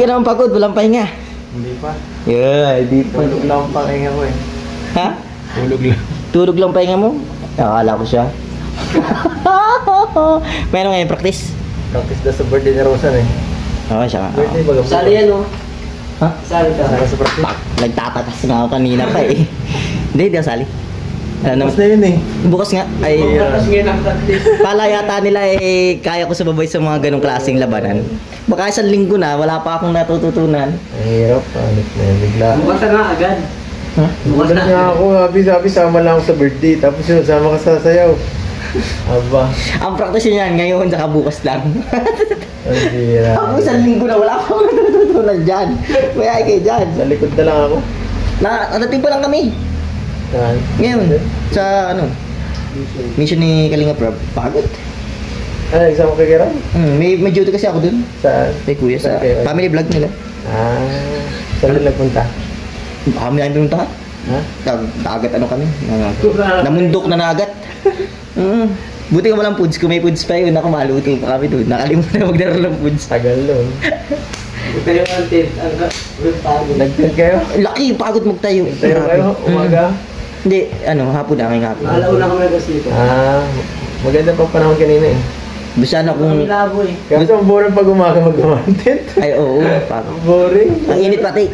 ka naman pagod, walang pahinga. Hindi pa. Yeah, hindi pa. Tulog lang ang pahinga ko eh. Ha? Tulog lang. Tulog lang pahinga mo? Akala ko siya. Meron ngayon practice? Practice na sa birthday ni Rosan eh. Oo, siya nga. Birthday baga. Sali yan oh. Ha? Sali ka. Saka sa practice. Nagtatakas nga ako kanina pa eh. Hindi ako sali. Tapos na yun eh. Bukas nga ay Tapos ngayon ang practice. pala yata nila eh kaya ko sumabay sa mga ganong klaseng labanan. Baka isang linggo na wala pa akong natututunan. Ang hirap. Panik na yun bigla. Bukas na nga agad. Ha? Bukas Bukas na. nga ako. Sabi sama lang ako sa birthday. Tapos yun, sama ka sa sayaw. Aba. Ang practice niyan ngayon saka bukas lang. Ang hira. Ako isang linggo na wala akong natututunan dyan. Kaya kayo dyan. Sa likod na lang ako. Nadating pa lang kami. Yan. Ngayon, sa ano, mission ni Kalinga Prab, pagod. Ay, isama kay Kiran? May duty kasi ako dun. Saan? Kay Kuya sa Okay. family vlog nila. Saan na nagpunta? Kami na pinuntahan. Ha? Dagat ano kami. Namundok na nagat. Buti ka walang foods. Kung may foods pa yun, ako maluto pa kami doon. Nakalimutan na magdaro ng foods. Tagal doon. Pero ang tent, ang pagod. Nagtag kayo? Laki, pagod magtayo. Tayo kayo? Umaga? Hindi, ano, hapon na, ngayong hapon. Alauna kami nag-asito. Maganda pa panahon kanina eh. Basta na kung... Kami labo eh. Kasi ang boring pag umaga mag-content. Ay, oo, pagod. Ang boring. Ang init pati.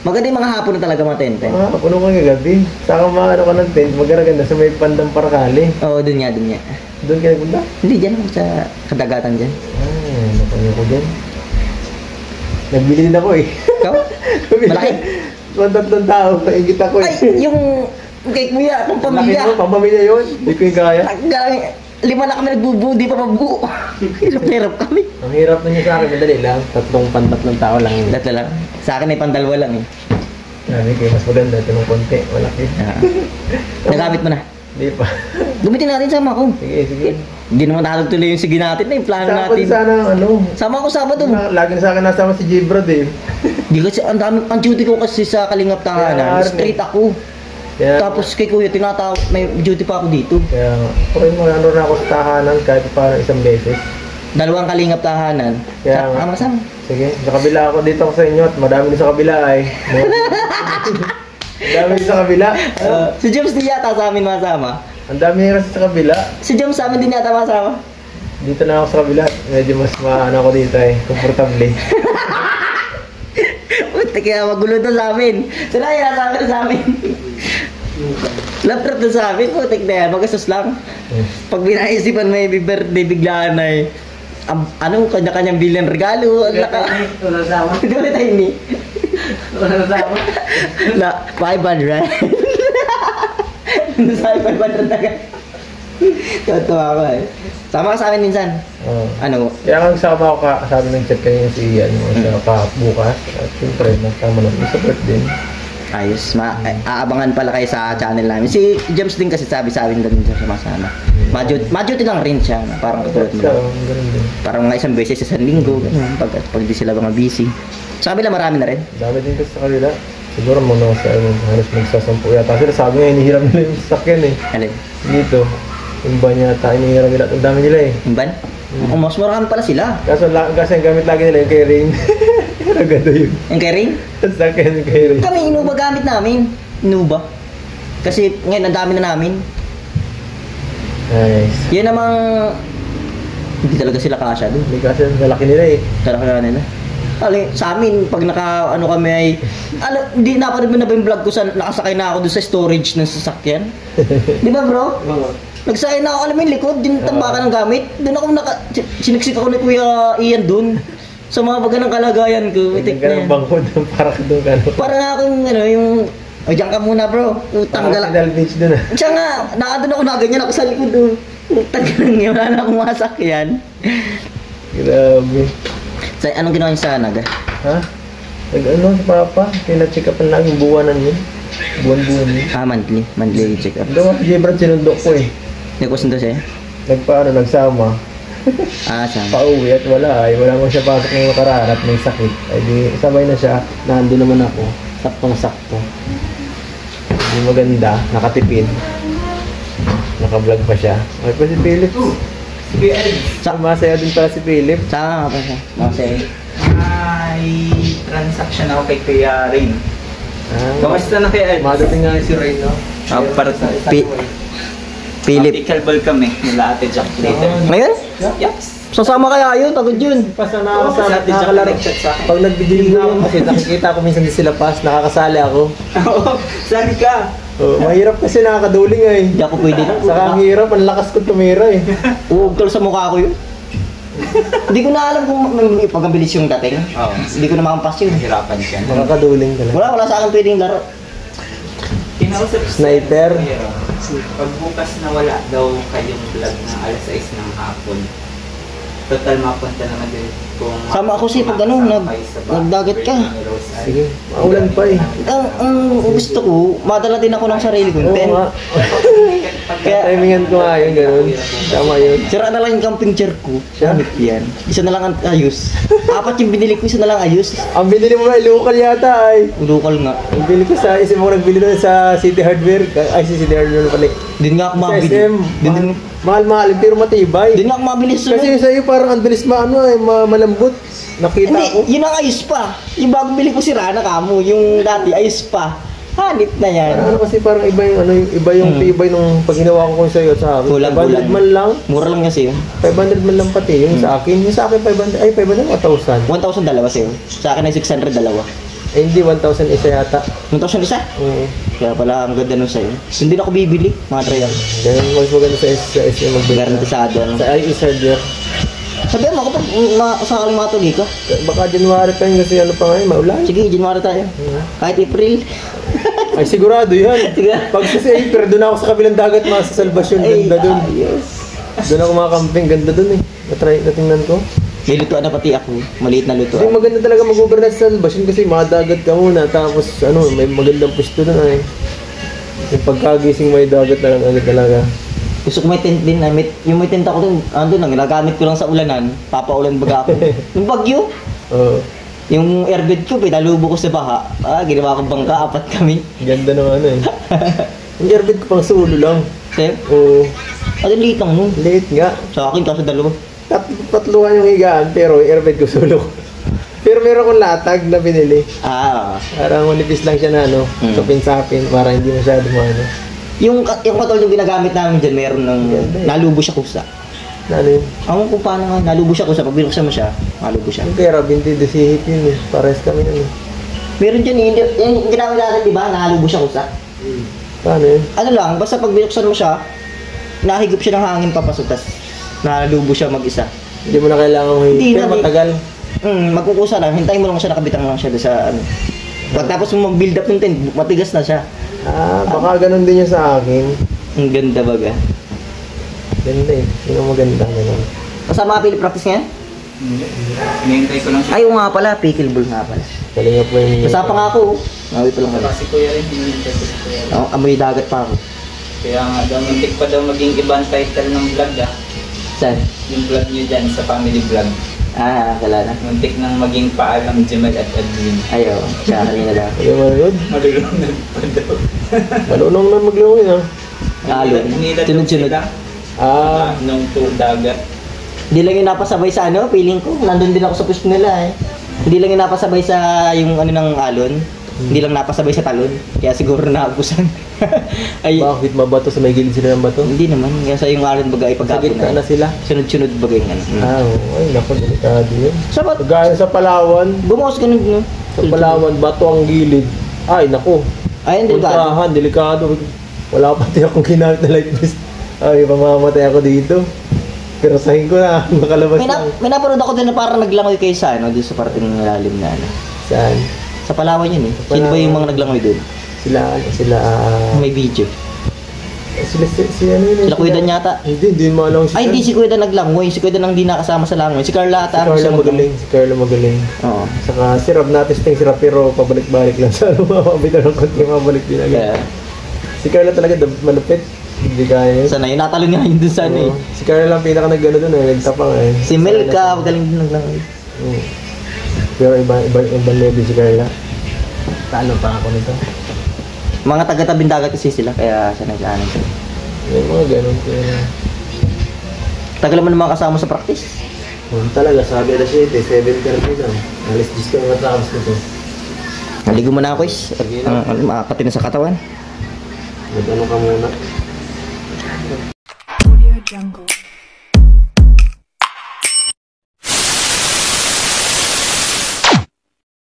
Maganda yung mga hapon na talaga mga tente. Puno ka kagabi. Saka maano ka ng tent, magaganda sa may pandang parakali. Oo, dun nga, dun nga. Doon ka nagpunta? Hindi, dyan ako sa kadagatan dyan. Napanyo ko dyan. Nagbili din ako eh. Ikaw? Malaki? Tatlong tao, paingit ako eh. Ay, yung kay Kuya, kung pamilya. Laki mo, pamamilya yun. Hindi ko yung kaya. Lima na kami nagbubuo, di pa mabuo. Hirap kami. Ang hirap na niya sa akin, madali lang. Tatlong tao lang yun. Tatlo lang. Sa akin ay pandalwa lang eh. Sabi ko, mas maganda. Ito ng konti, malaki. Nagamit mo na. Hindi pa. Gamitin natin, sama ko. Sige. Hindi naman tuloy yung sige natin na yung plano natin. Sana ano. Sama ko Sabado. Lagi na sa akin nasama si Jibrod eh. Di kasi, ang duty ko kasi sa Kalingap Tanganan, straight ako. Kaya, Tapos kay Kuya, may duty pa ako dito. Kaya, okay mo, ano na ako sa tahanan kahit parang isang beses. Dalawang Kalingap Tahanan. Kaya nga. Sama. Sige, sa kabila ako dito ako sa inyo at madami din sa kabila ay. Madami din sa kabila. Si James din yata sa amin masama. Ang dami kasi sa kabila. Si James sa amin din yata masama. Dito na ako sa kabila. Medyo mas maano ako dito eh. Komportable. Puti kaya magulo to sa amin. Sila yung nasa amin sa amin. Laptop to sa amin. Putik na yan. Magasos lang. Pag binaisipan may birthday biglaan na eh. Anong kanya-kanyang billion regalo. Wala sama. Gawin tayo ni. Wala sama. Na, 500. Sabi 500 agad. Totoo ako eh. Sama ka sa amin minsan. Ano? Kaya kang sama ako sabi ng chat kanina si Ian mo sa bukas. At siyempre, nagtama na sa birthday. Ayos. Aabangan pala kayo sa channel namin. Si James din kasi sabi sa amin din siya sumasama. Maduty lang rin siya. Parang katulad mo. Parang mga isang beses sa isang linggo. Ganun, pag di sila mga busy. Sa kabila marami na rin. Dami din kasi sa kanila. Siguro mga sa halos magsasampu yata. Sila sabi nga, inihiram nila yung sasakyan eh. Alin? Dito. Yung ban yata, inihiram nila. Ang dami nila eh. Yung ban? Mas marami pala sila. Kaso yung gamit lagi nila yung kay Rain. Naganda yun. Yung kay Ring? Sasakyan yung kay Rain. Kami inuba gamit namin. Inuba. Kasi ngayon ang dami na namin. Nice. Yan namang hindi talaga sila kasya doon. Hindi kasi lalaki nila eh. Talaga nila. Sa amin, pag ano kami ay, hindi napanood mo na ba yung vlog ko sa nakasakay na ako doon sa storage ng sasakyan? Di ba bro? Nagsakay na ako, alam mo yung likod, din tambakan ng gamit. Doon ako siniksik ako ni Kuya Ian doon. Sa mga baga ng kalagayan ko. Hindi ka ng bangko doon, para ka doon ka. Parang akong, diyan ka muna bro. Utang Parang Sinal Beach doon ah. Siya nga, nakadun ako na ganyan ako sa likod doon. Utang ka lang yun, wala na akong masakyan. Grabe. So, anong ginawa niyo sa Naga? Ha? Nag-ano si Papa? Pina-check up na laging buwanan yun. Buwan-buwan yun. Monthly check up. Doon ako si Brad sinundo ko eh. Nagkusundo siya? Nagsama. Sama. Pauwi at wala mo siya pasok ng nakaraan at may sakit. Ay di, sabay na siya. Nandun naman ako. Saktong-sakto. Hindi maganda. Nakatipid. Naka-vlog pa siya. Ay pa si Philip. Masaya din pala si Philip. Sama nga pa siya. Kasi, Ay. transaction ako kay Kuya Rain. Ah, Kamusta na kaya? madating nga si Ray, no? Para Philip. Optical ball kami nila Ate Jack later. Ngayon? Yes. Sasama kaya yun, tagod yun. Pas na Oo, nakakasali, si Ate Jack nakakalaro. nag-chat sa akin. Pag nagbibili nga ako kasi nakikita ko minsan din sila pas, nakakasali ako. Oo, sali ka. Mahirap kasi nakakaduling eh. Hindi ako pwede na. Saka ang hirap, ang lakas ko tumira eh. Uugtol sa mukha ko yun. Hindi ko na alam kung may pagkabilis yung dating. Oo. Hindi ko na makampas yun. Hirapan ka. Makakaduling talaga. Wala sa akin pwedeng laro. Kinausap ko Sniper. Pag bukas na wala daw kayong vlog na alas 6 ng hapon, total mapunta naman din kung... Sama ako si pag ano, nagdagat ka. Sige, maulan pa eh. Ang gusto ko, madala din ako ng sarili Oo content. nga. Kaya, Timingan ko nga yun, ganun. Tama yun. sira na lang yung camping chair ko. Gamit yan. Isa na lang ang ayos. Apat yung binili ko, isa na lang ayos. Ang binili mo ba, local yata ay. Local nga. Ang bili ko sa isip mo nagbili doon sa City Hardware. Ay, si City Hardware na pala. Din nga ako Sa mabili. SM. Mahal-mahal, pero matibay. Din nga ako mabili sa Kasi yung sa'yo parang ang bilis malambot. Nakita Hindi, ko. yun ang ayos pa. Yung bagong bili ko si Rana kamo, yung dati ayos pa. Hanip na yan. Parang ano kasi parang iba yung iba yung tibay nung pag ginawa ko kung sa'yo at sa akin. Kulang-kulang. 500 man lang. Mura lang kasi yun. 500 man lang pati. Yung sa akin 500. Ay, 500 o 1,000. 1,000 dalawa sa'yo. Sa akin ay 600 dalawa. Eh, hindi, 1,000 isa yata. 1,000 isa? Oo. Kaya pala ang ganda nun sa'yo. Hindi na ako bibili, mga trial. Kaya mas maganda sa SM magbili. Garantisado. Ano. Sa IE Hardware. Sabihan mo, kapag sakaling matuloy ka, Baka January pa yun kasi ano pa ngayon, maulan. sige, January tayo. Kahit April. Ay, sigurado yan. Sige. Pag kasi April, doon ako sa kabilang dagat, sa Salvation, ganda doon. Ayos. Doon ako makakamping, ganda doon eh. Natingnan ko. May lutuan na pati ako. Maliit na Hindi, lutuan. maganda talaga mag-overnight sa Salvation kasi madagat ka muna. Tapos, may magandang pwesto doon ay. Yung pagkagising may dagat na lang agad talaga. Gusto ko may tent din. Yung may tent ako dun, andun lang, ginagamit ko lang sa ulanan. Papaulan baga ako. Yung bagyo. Oo. Yung airbed ko, pinalubo ko sa baha. Ginawa ko bangka, 4 kami. Ganda naman eh. Yung airbed ko pang solo lang. Sir, Oo. liit lang nun. Late nga. Sa akin, kaso dalawa. Tatluhan yung higaan pero yung airbed ko solo. Pero meron akong latag na binili. Parang manipis lang siya na sapin-sapin para hindi masyado Yung katol yung ginagamit namin dyan, meron ng nalubo siya kusa. Ano yun? Ako kung paano nga, nalubo siya kusa. Pag binuksan mo siya, nalubo siya. Yung pera, binti desihit yun eh. Pares kami nun eh. Meron dyan, yung ginamit natin, di ba? Nalubo siya kusa. Paano yun? Ano lang, basta pag binuksan mo siya, nahigop siya ng hangin papasok, tas nalubo siya mag-isa. Hindi mo na kailangan Hindi pero na, matagal. Magkukusa lang, hintayin mo lang siya, nakabitang lang siya doon sa ano. Pagtapos mo mag-build up ng tent, matigas na siya. Baka ganun din yung sa akin. Ang ganda baga. Ganda eh. Yun ang maganda ganun. Kasama ka Philip practice ngayon? Hinihintay ko lang siya. Ay, oo nga pala, pickleball nga pala. Kalinga po yung... Kasama nga ako. Nawi pa lang kami. Si Kuya rin, hinihintay ko si Kuya rin. Amoy dagat pa ako. Kaya nga daw, muntik pa daw maging ibang title ng vlog Saan? Yung vlog niyo dyan sa family vlog. Kala na. Muntik nang maging paalam Jamal at Edwin. Ayaw, siya kanina daw. Ayaw manood? Malulunod pa daw. Malunong na maglunod ah. Alon. Sunod-sunod. Nung tour dagat. Hindi lang yung napasabay sa ano, feeling ko. Nandun din ako sa push nila eh. Hindi lang yung napasabay sa yung ano ng alon. Hindi lang napasabay sa talon. Kaya siguro naabusan. Ay, Bakit mabato sa may gilid sila ng bato? hindi naman. Kasi yung alon baga ay Sa pagkapon gitna na sila. Sunod-sunod baga yung ano. Ay naku, delikado yun. Sabat, Gaya sa Palawan, bumukas ganun no? sa Palawan, bato ang gilid. Ay naku, Ay, hindi ba? puntahan, delikado. Wala pati akong ginamit na life vest. Ay, pamamatay ako dito. Pero sahin ko na, makalabas lang. May napanood ako din na parang naglangoy kayo sa ano, doon sa parte ng lalim na ano. Saan? Sa Palawan yun eh. Sa Sino ba Palawan. yung mga naglangoy doon? Sila, May video. si ano yun? Sila Kuya Dan yata. Hindi mo alam Ay, hindi si Kuya Dan naglangoy. Si Kuya Dan ang di nakasama sa langoy. Si Carla Si ata. ang Carla gusto magaling, si Carla magaling. Oo. Saka si Rob natin sirap pero pabalik-balik lang sa ano, mababita ng konti, mabalik din agad. Kaya, Si Carla talaga malupit. Hindi kaya yun. sana yun. Natalon nga yun dun sa ano eh. Oo. Si Carla lang pinaka nag-ano dun nagtapang eh. Si Melka, magaling din naglangoy. Oo. Pero iba level si Carla. Talo pa ako nito. Mga taga-tabing dagat kasi sila. Kaya siya nag-ano. May mga ganun. Pero... Tagal naman naman kasama sa practice. Talaga, sabi na siya, 7:30 lang. Alis 10 ka nga tapos nito. Naligo mo na ako, guys. Makakati na sa katawan. Ano ka muna? Audio Jungle.